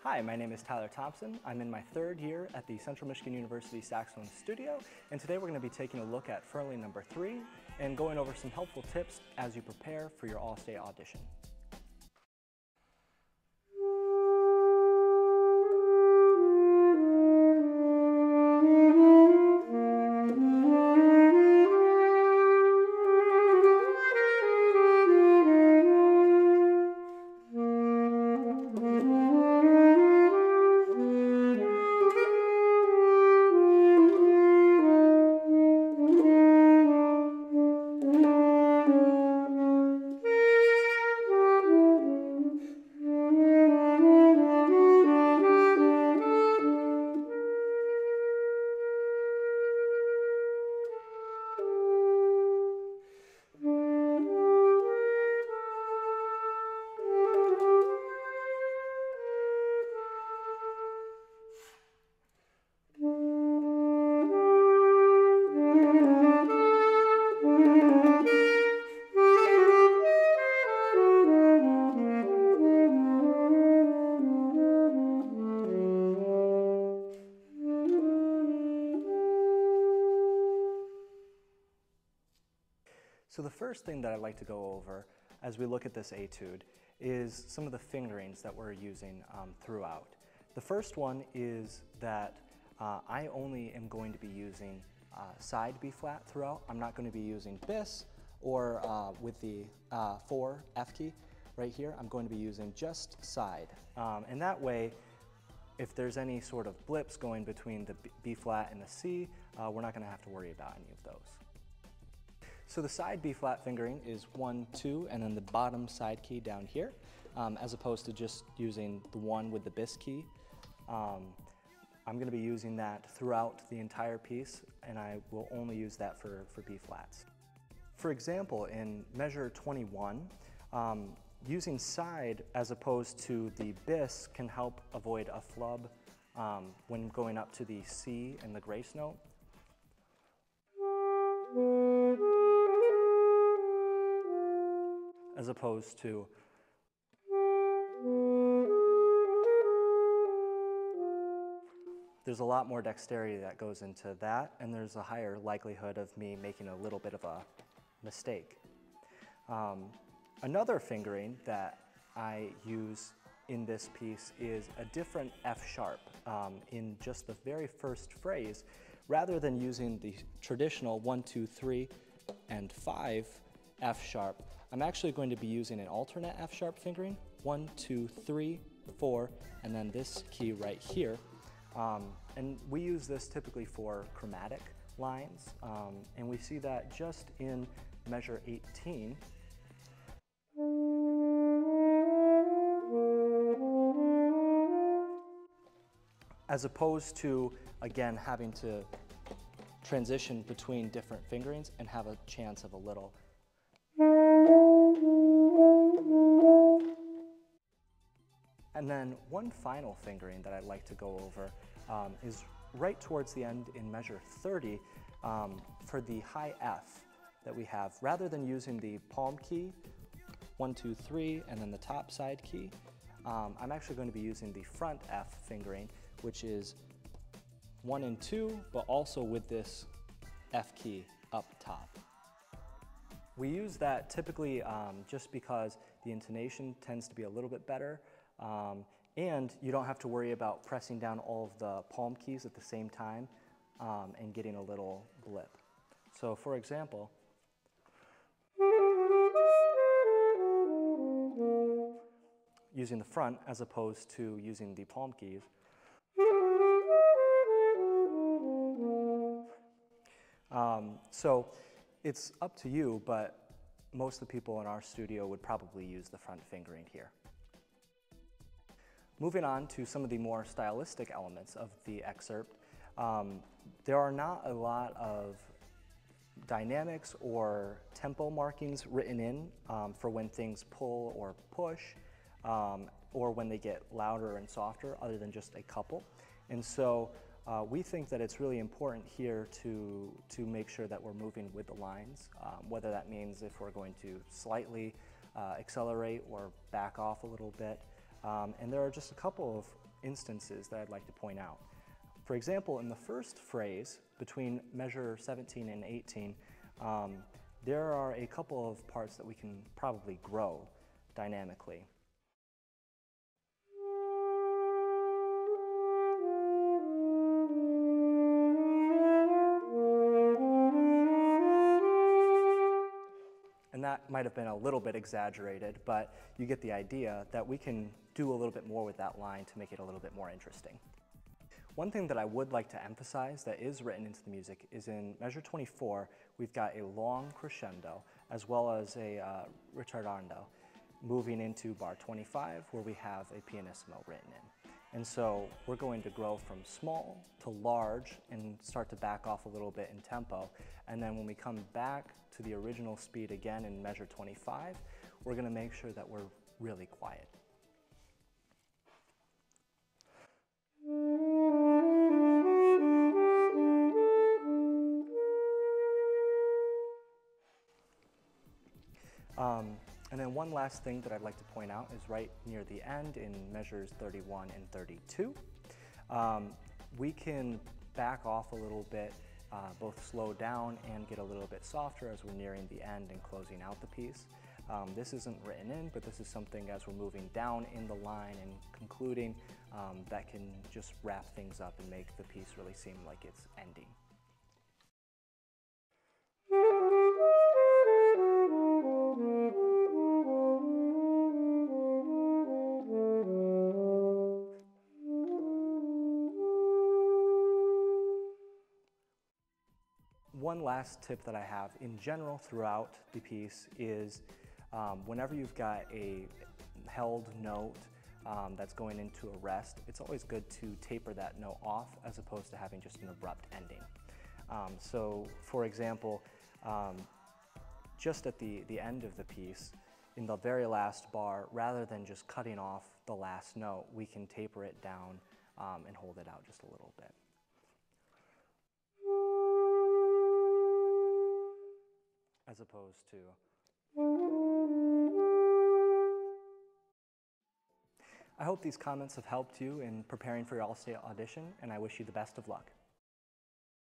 Hi, my name is Tyler Thompson. I'm in my third year at the Central Michigan University Saxophone Studio, and today we're going to be taking a look at Ferling number 3 and going over some helpful tips as you prepare for your All-State audition. So the first thing that I'd like to go over as we look at this etude is some of the fingerings that we're using throughout. The first one is that I only am going to be using side B flat throughout. I'm not going to be using Biss or with the 4 F key right here. I'm going to be using just side. And that way, if there's any sort of blips going between the B flat and the C, we're not going to have to worry about any of those. So the side B flat fingering is 1, 2, and then the bottom side key down here, as opposed to just using the 1 with the Biss key. I'm going to be using that throughout the entire piece, and I will only use that for B flats. For example, in measure 21, using side as opposed to the Biss can help avoid a flub when going up to the C and the grace note. As opposed to there's a lot more dexterity that goes into that, and there's a higher likelihood of me making a little bit of a mistake. Another fingering that I use in this piece is a different F sharp in just the very first phrase. Rather than using the traditional 1, 2, 3, and 5 F sharp, I'm actually going to be using an alternate F sharp fingering, 1, 2, 3, 4, and then this key right here. And we use this typically for chromatic lines, and we see that just in measure 18. As opposed to, again, having to transition between different fingerings and have a chance of a little. And then one final fingering that I'd like to go over is right towards the end in measure 30 for the high F that we have. Rather than using the palm key, 1, 2, 3, and then the top side key, I'm actually going to be using the front F fingering, which is 1 and 2, but also with this F key up top. We use that typically just because the intonation tends to be a little bit better, and you don't have to worry about pressing down all of the palm keys at the same time and getting a little blip. So for example, using the front as opposed to using the palm keys. So it's up to you, but most of the people in our studio would probably use the front fingering here. Moving on to some of the more stylistic elements of the excerpt, there are not a lot of dynamics or tempo markings written in for when things pull or push, or when they get louder and softer, other than just a couple. And so we think that it's really important here to make sure that we're moving with the lines, whether that means if we're going to slightly accelerate or back off a little bit. And there are just a couple of instances that I'd like to point out. For example, in the first phrase, between measure 17 and 18, there are a couple of parts that we can probably grow dynamically. And that might have been a little bit exaggerated, but you get the idea that we can do a little bit more with that line to make it a little bit more interesting. One thing that I would like to emphasize that is written into the music is in measure 24, we've got a long crescendo as well as a ritardando moving into bar 25 where we have a pianissimo written in. And so we're going to grow from small to large and start to back off a little bit in tempo. And then when we come back to the original speed again in measure 25, we're going to make sure that we're really quiet. And then one last thing that I'd like to point out is right near the end in measures 31 and 32. We can back off a little bit, both slow down and get a little bit softer as we're nearing the end and closing out the piece. This isn't written in, but this is something as we're moving down in the line and concluding that can just wrap things up and make the piece really seem like it's ending. One last tip that I have in general throughout the piece is whenever you've got a held note that's going into a rest, it's always good to taper that note off as opposed to having just an abrupt ending. So for example, just at the end of the piece, in the very last bar, rather than just cutting off the last note, we can taper it down and hold it out just a little bit. As opposed to. I hope these comments have helped you in preparing for your All-State audition, and I wish you the best of luck.